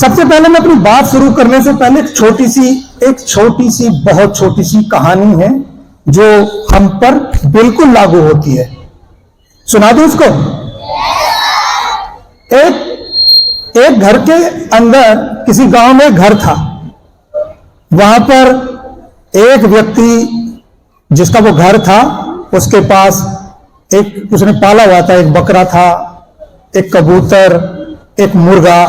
सबसे पहले मैं अपनी बात शुरू करने से पहले एक छोटी सी बहुत छोटी सी कहानी है जो हम पर बिल्कुल लागू होती है। सुना दूं उसको। एक घर के अंदर किसी गांव में घर था। वहां पर एक व्यक्ति जिसका वो घर था, उसके पास उसने पाला हुआ था, एक बकरा था, एक कबूतर, एक मुर्गा।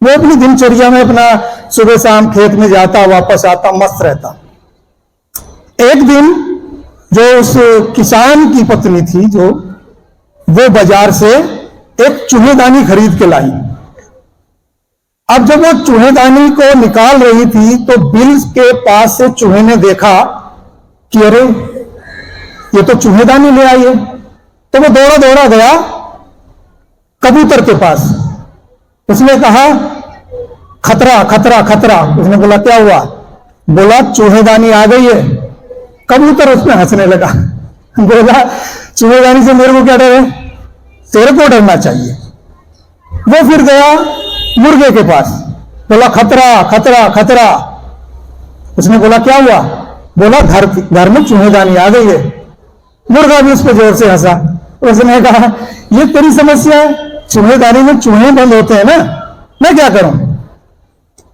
वो अपनी दिनचर्या में अपना सुबह शाम खेत में जाता, वापस आता, मस्त रहता। एक दिन जो उस किसान की पत्नी थी, जो वो बाजार से एक चूहेदानी खरीद के लाई। अब जब वो चूहेदानी को निकाल रही थी तो बिल के पास से चूहे ने देखा कि अरे ये तो चूहेदानी ले आई है। तो वो दौड़ा दौड़ा गया कबूतर के पास। उसने कहा खतरा खतरा खतरा। उसने बोला क्या हुआ? बोला चूहेदानी आ गई है। कबूतर उसमें हंसने लगा। बोला चूहेदानी से मेरे को क्या डर है? तेरे को डरना चाहिए। वो फिर गया मुर्गे के पास। बोला खतरा खतरा खतरा। उसने बोला क्या हुआ? बोला घर में चूहेदानी आ गई है। मुर्गा भी उस पर जोर से हंसा। उसने कहा ये तेरी समस्या है, चूहेदानी में चूहे बंद होते हैं ना, मैं क्या करूं?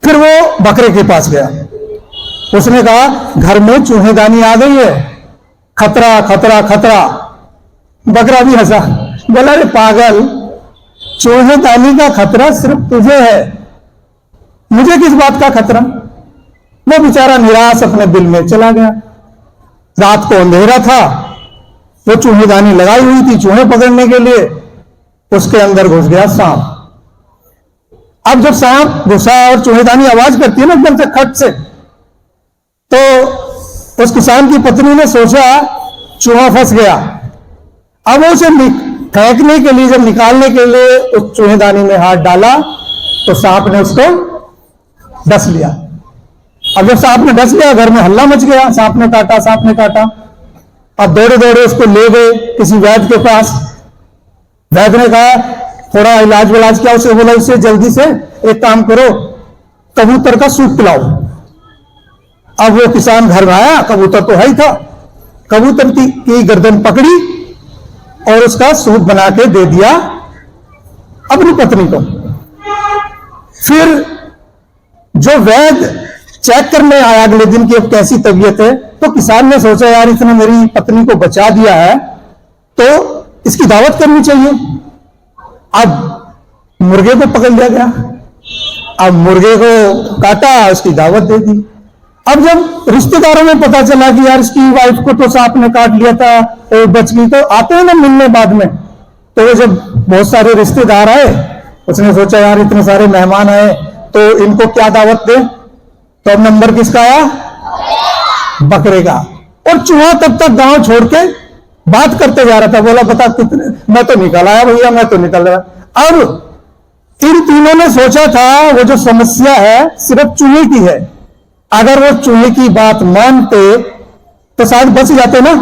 फिर वो बकरे के पास गया। उसने कहा घर में चूहेदानी आ गई है, खतरा खतरा खतरा। बकरा भी हंसा। बोला अरे पागल, चूहेदानी का खतरा सिर्फ तुझे है, मुझे किस बात का खतरा? वो बेचारा निराश अपने दिल में चला गया। रात को अंधेरा था, वो चूहेदानी लगाई हुई थी चूहे पकड़ने के लिए। उसके अंदर घुस गया सांप। अब जब सांप घुसा और चूहेदानी आवाज करती है ना एकदम से खट से, तो उस किसान की पत्नी ने सोचा चूहा फंस गया। अब उसे फेंकने के लिए, जब निकालने के लिए उस चूहेदानी में हाथ डाला तो सांप ने उसको डस लिया। अब जब सांप ने डस लिया, घर में हल्ला मच गया, सांप ने काटा, सांप ने काटा। अब दौड़े दौड़े उसको ले गए किसी वैद्य के पास। वैद्य ने कहा थोड़ा इलाज विलाज किया। उसे बोला इसे जल्दी से एक काम करो, कबूतर का सूप पिलाओ। अब वो किसान घर में आया, कबूतर तो है ही था। कबूतर की गर्दन पकड़ी और उसका सूप बना के दे दिया अपनी पत्नी को। फिर जो वैद्य चेक करने आया अगले दिन की अब कैसी तबीयत है, तो किसान ने सोचा यार इसने मेरी पत्नी को बचा दिया है तो इसकी दावत करनी चाहिए। अब मुर्गे को पकड़ लिया गया। अब मुर्गे को काटा, उसकी दावत दे दी। अब जब रिश्तेदारों में पता चला कि यार इसकी वाइफ को तो सांप ने काट लिया था और बच गई, तो आते हैं ना मिलने बाद में। तो वो जब बहुत सारे रिश्तेदार आए, उसने सोचा यार इतने सारे मेहमान आए तो इनको क्या दावत दे। तो अब नंबर किसका आया? बकरे का। और चूहा तब तक गांव छोड़ के बात करते जा रहा था। बोला बता कितने? मैं तो निकल आया भैया, मैं तो निकल रहा। अब इन तीनों ने सोचा था वो जो समस्या है सिर्फ चूहे की है। अगर वो चूहे की बात मानते तो शायद बच जाते ना।